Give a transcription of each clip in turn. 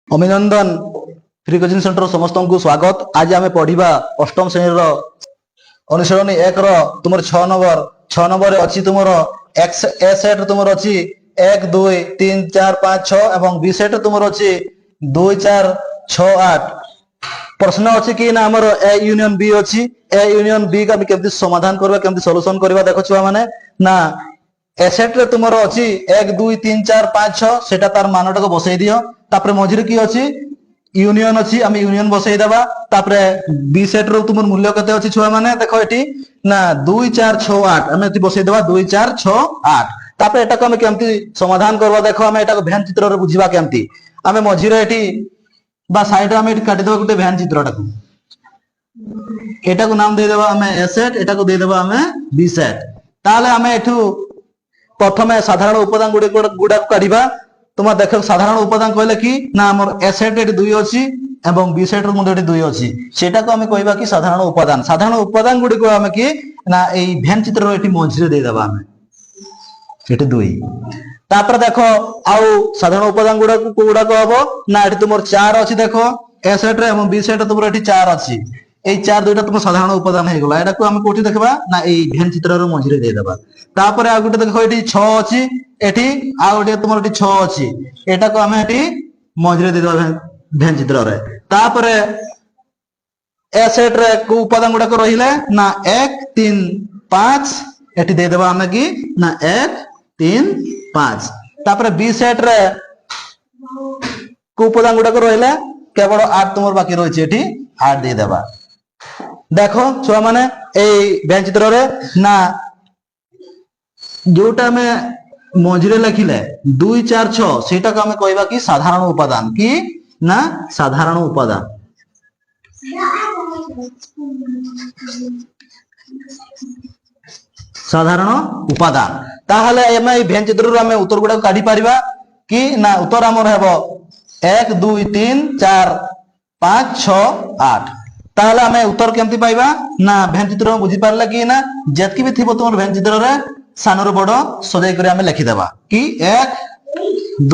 अभिनंदन free coaching centre समस्त को स्वागत। आज आम पढ़ा अष्टम श्रेणी अनुसरणी एक तुम 6 नंबर अच्छी तुम एक्स ए सेट तुम अच्छी 1 2 3 4 5 6 और बी सेट तुम अच्छी 2 4 6 8। प्रश्न अच्छी कि ना आमर ए यूनियन बी अच्छी ए यूनियन बी का केमती समाधान करवा केमती सॉल्यूशन करवा देखो छुआ माने ना एसेट रे तुमर अच्छी 1 2 3 4 5 6 सेटा तार मानटा को बसई दियो। तापरे मझिरे की अच्छी यूनियन अच्छी आम यूनियन बसई देबा। तापरे बी सेट रो तुमर मूल्य कते अच्छी छुआ माने देखो एटी ना 2 4 6 8 आम एती बसई देबा 2 4 6 8। तापरे एटा को हम केमती समाधान करबा देखो हम एटा को भ्यान चित्र रे बुझिबा केमती आम मझिरे एटी बा साइड रे आम एटी काटि देबा गुटे भ्यान चित्रटा को एटा को नाम दे देबा आम ए सेट एटा को दे देबा आम बी सेट। ताले आम एठू प्रथम साधारण उपादान गुड़ा काढ़ा तुम देख साधारण उपादान कहले कि ना आमर ए सेट एटी 2 अच्छी एवं बी सेट रो 2 अच्छी सेटा को हमें कहबा कि साधारण उपादान गुडी को हमें कि ना एई भ्यान चित्र एटी मझिरे दे देबा हमें एटी 2। तापर देखो आउ साधारण उपादान गुड़ा को हबो ना एटी तुमर 4 अच्छी देखो ए सेट रे एवं बी सेट तुमर एटी 4 अच्छी এই 4 দুইটা তোমার সাধারণ উপাদান হয়ে গেল। এটাকে আমি কোটি দেখবা না এই ভ্যান চিত্রর মঝিরে দেই দেবা। তারপরে আর গোটে দেখো এটি 6 আছে এটি আর গোটে তোমার এটি 6 আছে এটাকে আমি এটি মঝিরে দেই দেবা ভ্যান চিত্ররে। তারপরে এ সেট রে কো উপাদান গুড়া রহিলে না 1 3 5 এটি দেই দেবা আমি কি না 1 3 5। তারপরে বি সেট রে কো উপাদান গুড়া রহিলে কেবল 8 তোমার বাকি রয়েছে এটি 8 দেই দেবা। देखो छुआ माने भ्यान चित्र रे ना जोटा में मझिरे लिखिले 2 4 6 सेटा को हमें कहबा कि साधारण उपादान कि ना साधारण उपादान। साधारण उपादान ताहले एमे भ्यान चित्र रो हमें उत्तर गुडा काढी परिबा कि ना उत्तर हमर हेबो 1 2 3 4 5 6 8। ताहले हमें उत्तर केमती पाइबा ना भ्यान चित्र बुझी पारला कि ना जेतकी भी थिबो तुमर भ्यान चित्र रे सानर बड़ सजाई करे हमें लिखि देबा कि 1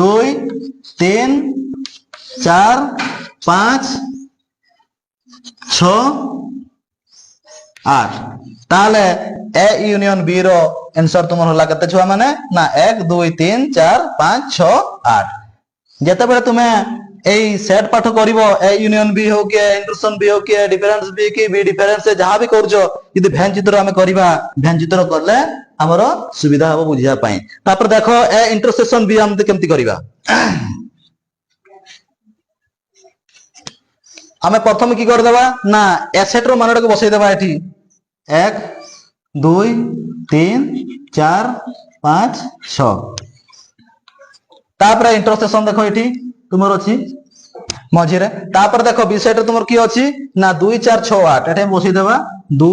2 3 4 5 6 8। ताहले ए यूनियन बी रो आंसर तुमर होला कते छुआ माने ना 1 2 3 4 5 6 8। जेते बेले तुमे এই সেট পাঠ করিব এ ইউনিয়ন বি হোক কি ইন্টারসেকশন বি হোক কি ডিফারেন্স বি কি বি ডিফারেন্স যাহা भी করছো যদি ভ্যান চিত্র আমি করিবা ভ্যান চিত্র করলে हमरो सुविधा হবো বুঝিয়া পাই। তারপর দেখো এ ইন্টারসেকশন বি আমি কেমতি করিবা আমি প্রথমে কি করে দেবা না এ সেট র মানটাকে বসাই দেবা এটি 1 2 3 4 5 6। তারপরে ইন্টারসেকশন দেখো এটি तुमर अच्छी मझिरे। तापर देखो बी साइड तुमर की अच्छी ना 2 4 6 8 एटा बसई देबा 2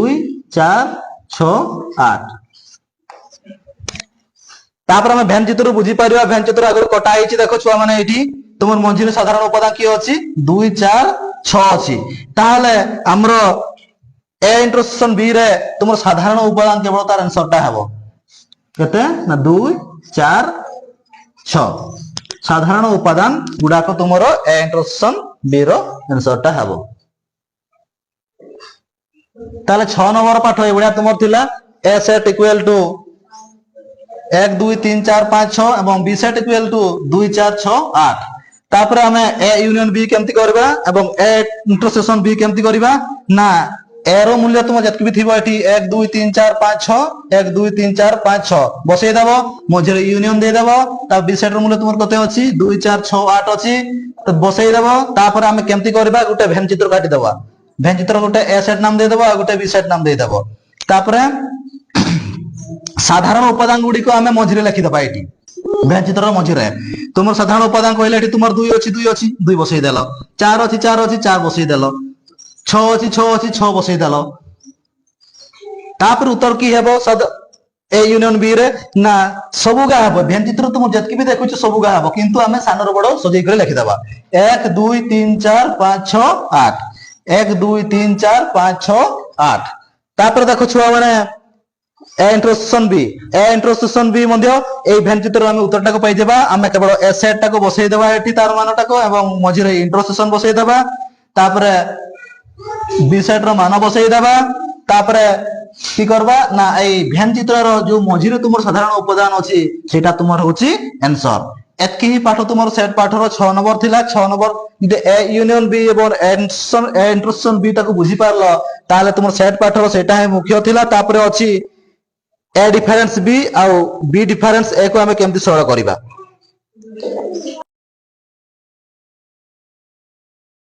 4 6 8। तापर हम भ्यान चित्र बुझी परिबा भ्यान चित्र आगर कटा आइछि देखो छुआ माने एठी तुमर मझिरे साधारण उपादान की अच्छी 2 4 6 अच्छी। ताहले हमरो ए इंटरसेक्शन बी रे तुमर साधारण उपादान केवल तार आंसरटा हेबो केते ना 2 4 6 साधारण उपादान गुड़ा को तुमरो ए इंटरसेक्शन बी रो आंसरटा हेबो। ताले 6 नंबर पाठ ए बढिया तुमर थिला ए सेट इक्वल टू 1 2 3 4 5 6 एवं बी सेट इक्वल टू 2 4 6 8। तापर हमें ए यूनियन बी केमती करबा एवं ए इंटरसेक्शन बी केमती करबा ना ए रो मूल्य तुम जतकी भी थिबो एठी 1 2 3 4 5 6 1 2 3 4 5 6 बसई देबो मझिरे यूनियन दे देबो ता बी सेट रो मूल्य तुमर कते अछि 2 4 6 8 अछि तो बसई देबो। तापर हमें केमती करबा गुटे भ्यान चित्र काटि देबो भ्यान चित्र गुटे ए सेट नाम दे देबो आ गुटे बी सेट नाम दे देबो। तापर साधारण उपादान गुडी को हमें मझिरे लिखि देबा एठी भ्यान चित्र रो मझिरे तुमर साधारण उपादान कहले एठी तुमर 2 अछि 2 बसई देलो 4 अछि 4 बसई देलो 6 अछि 6 बसई देलो। तापर उत्तर की हेबो सद ए यूनियन बी रे ना सबु गा हेबो भ्यान चित्र तुम जतकी भी देखुछ सबु गा हेबो किंतु हमें सानर बड़ सजई करे लिखि देबा 1 2 3 4 5 6 8 1 2 3 4 5 6 8। तापर देखो छुआ माने ए इंट्रोडक्शन बी मध्य ए इभेंट चित्र आम उत्तर पाई जाबा आम केवल ए सेट टाको बसई देबा एठी तार मान टाको एवं मझिरे इंट्रोडक्शन बसई देबा तापरे बी सेट रो मान बसई देबा तापरे की करबा ना ए इभेंट चित्र रो जो मझिरे तुमर साधारण उपादान अछि सेटा तुमर होची आंसर एतकी ही पाठ तुमर सेट पाठ रो 6 नंबर थिला 6 नंबर जे ए यूनियन बी एवं इंट्रोडक्शन बी टाको बुझी पारलो ताले तुमर सेट पाठ रो सेटा ही मुख्य थिला तापरे अछि ए डिफरेंस बी आउ बी डिफरेंस ए को हमें केमती सरल करिबा